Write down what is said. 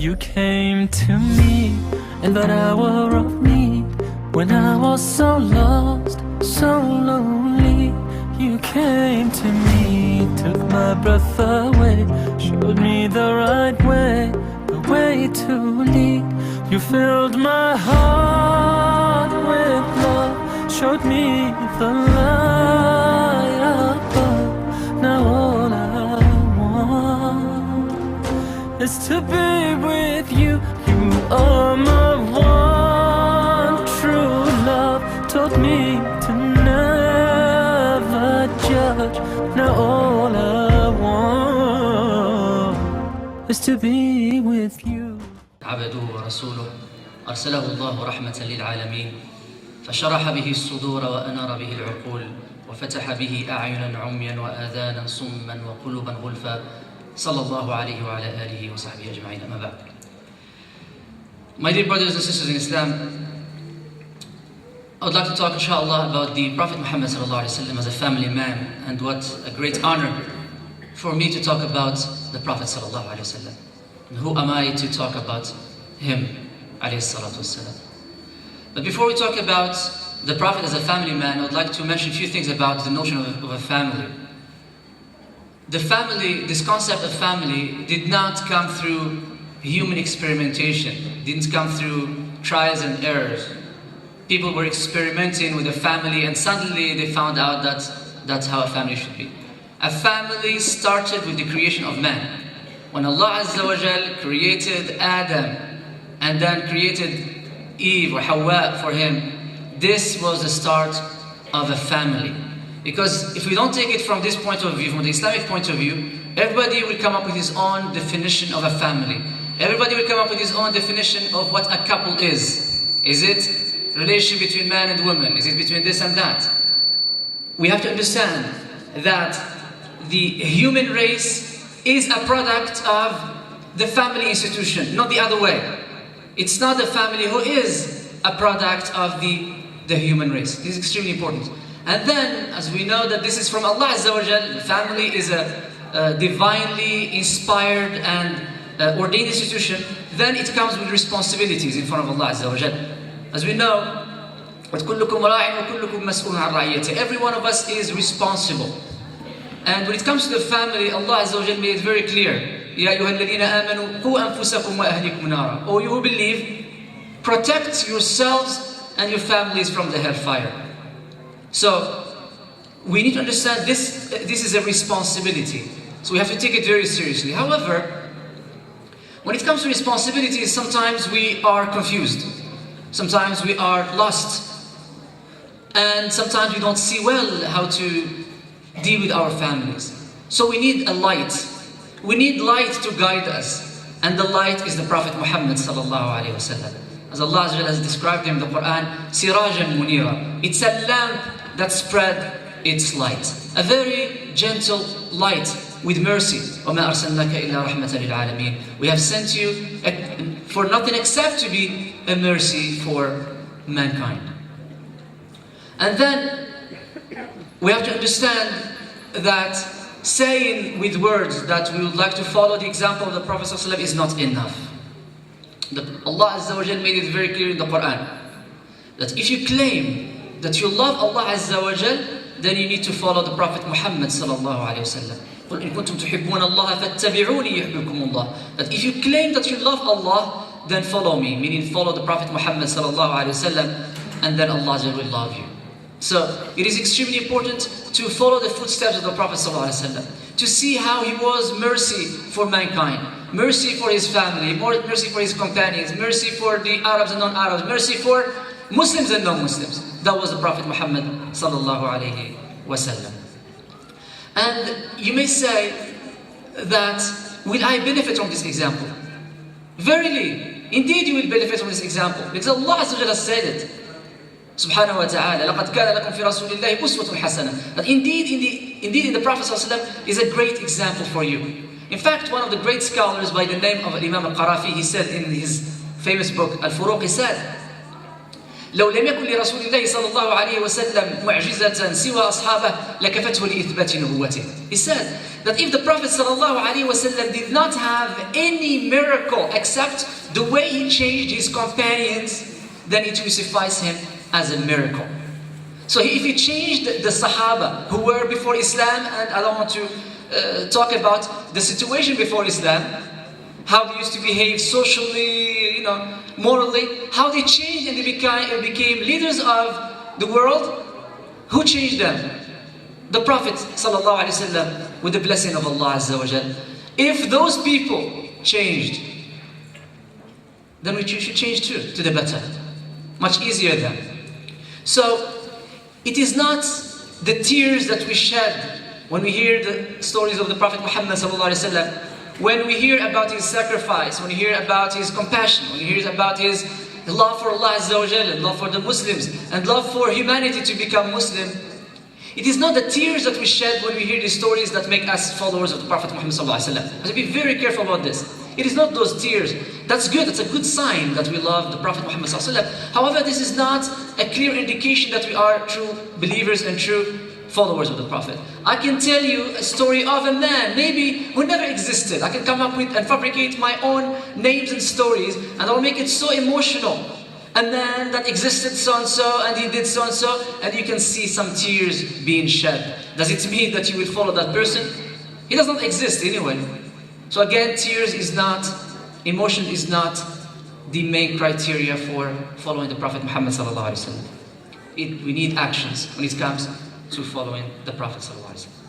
You came to me in that hour of need, when I was so lost, so lonely. You came to me, took my breath away, showed me the right way, the way to lead. You filled my heart with love, showed me the light above. Now all I want is to be with you. You are my one true love, taught me to never judge. Now all I want is to be with you. عبده ورسوله أرسله الله رحمة للعالمين، فشرح به الصدور وأنار به العقول، وفتح به أعينا عميا وآذانا صما وقلوبا غلفا، صلى الله عليه وعلى آله وصحبه أجمعين. أما بعد. My dear brothers and sisters in Islam, I would like to talk inshallah about the Prophet Muhammad sallallahu alaihi wasallam as a family man, and what a great honor for me to talk about the Prophet sallallahu alaihi wasallam. And who am I to talk about him alayhi salatu wasallam? But before we talk about the Prophet as a family man, I would like to mention a few things about the notion of a family. The family, this concept of family, did not come through human experimentation, didn't come through trials and errors. People were experimenting with a family and suddenly they found out that that's how a family should be. A family started with the creation of man. When Allah Azza wa Jal created Adam and then created Eve or Hawa for him, this was the start of a family. Because if we don't take it from this point of view, from the Islamic point of view, everybody will come up with his own definition of a family. Everybody will come up with his own definition of what a couple is. Is it relationship between man and woman? Is it between this and that? We have to understand that the human race is a product of the family institution, not the other way. It's not the family who is a product of the human race. This is extremely important. And then, as we know that this is from Allah Azza wa Jal, the family is a divinely inspired and ordained institution, then it comes with responsibilities in front of Allah Azza wa Jal. As we know, every one of us is responsible. And when it comes to the family, Allah Azza wa Jal made it very clear. يَا أَيُّهَا الَّذِينَ آمَنُوا قُوا أَنفُسَكُمْ وَأَهْلِكُمْ نَارًا. O you who believe, protect yourselves and your families from the hellfire. So, we need to understand this is a responsibility. So we have to take it very seriously. However, when it comes to responsibilities, sometimes we are confused. Sometimes we are lost. And sometimes we don't see well how to deal with our families. So we need a light. We need light to guide us. And the light is the Prophet Muhammad sallallahu alaihi wasallam. As Allah has described him in the Quran, Sirajan Munira. It's a lamp that spread its light. A very gentle light with mercy. وَمَا أَرْسَلْنَاكَ إِلَّا رَحْمَةً لِلْعَالَمِينَ. We have sent you for nothing except to be a mercy for mankind. And then we have to understand that saying with words that we would like to follow the example of the Prophet ﷺ is not enough. Allah Azza wa Jal made it very clear in the Quran that if you claim that you love Allah Azza wa Jal, then you need to follow the Prophet Muhammad sallallahu alayhi wa sallam. قُلْ إِن كُنْتُمْ تُحِبُّونَ اللَّهَ فَاتَّبِعُونِي يُحْبِبْكُمُ اللَّهُ. That if you claim that you love Allah, then follow me, meaning follow the Prophet Muhammad sallallahu alayhi wa sallam, and then Allah will love you. So it is extremely important to follow the footsteps of the Prophet ﷺ, to see how he was mercy for mankind, mercy for his family, mercy for his companions, mercy for the Arabs and non-Arabs, mercy for Muslims and non-Muslims. That was the Prophet Muhammad ﷺ. And you may say that, will I benefit from this example? Verily, indeed you will benefit from this example, because Allah has said it. Subhanahu wa ta'ala, لَقَدْ كَانَ لَكُمْ فِي رَسُولِ اللَّهِ أُسْوَةٌ حَسَنَةٌ. That indeed in the Prophet ﷺ is a great example for you. In fact, one of the great scholars by the name of Imam al-Qarafi, he said in his famous book, Al-Furuq, he said لو لم يكن لرسول الله صلى الله عليه وسلم معجزة سوى أصحابه لكفته لإثبات نبوته. He said that if the Prophet صلى الله عليه وسلم did not have any miracle except the way he changed his companions, then it will suffice him as a miracle. So if he changed the Sahaba who were before Islam, and I don't want to talk about the situation before Islam, how they used to behave socially, morally, how they changed and they became leaders of the world. Who changed them? The Prophet sallallahu alaihi wasallam, with the blessing of Allah Azza wa Jal. If those people changed, then we should change too, to the better. Much easier then. So, it is not the tears that we shed when we hear the stories of the Prophet Muhammad sallallahu alaihi wasallam, when we hear about his sacrifice, when we hear about his compassion, when we hear about his love for Allah Azza wa Jalla, and love for the Muslims, and love for humanity to become Muslim. It is not the tears that we shed when we hear these stories that make us followers of the Prophet Muhammad sallallahu alaihi wasallam. We have to be very careful about this. It is not those tears. That's good. That's a good sign that we love the Prophet Muhammad sallallahu alaihi wasallam. However, this is not a clear indication that we are true believers and true followers of the Prophet. I can tell you a story of a man, maybe who never existed. I can come up with and fabricate my own names and stories, and I'll make it so emotional. A man that existed so-and-so, and he did so-and-so, and you can see some tears being shed. Does it mean that you will follow that person? He does not exist anyway. So again, tears is not, emotion is not the main criteria for following the Prophet Muhammad sallallahu alaihi wasallam. We need actions when it comes to following the Prophet sallallahu alaihi wasallam.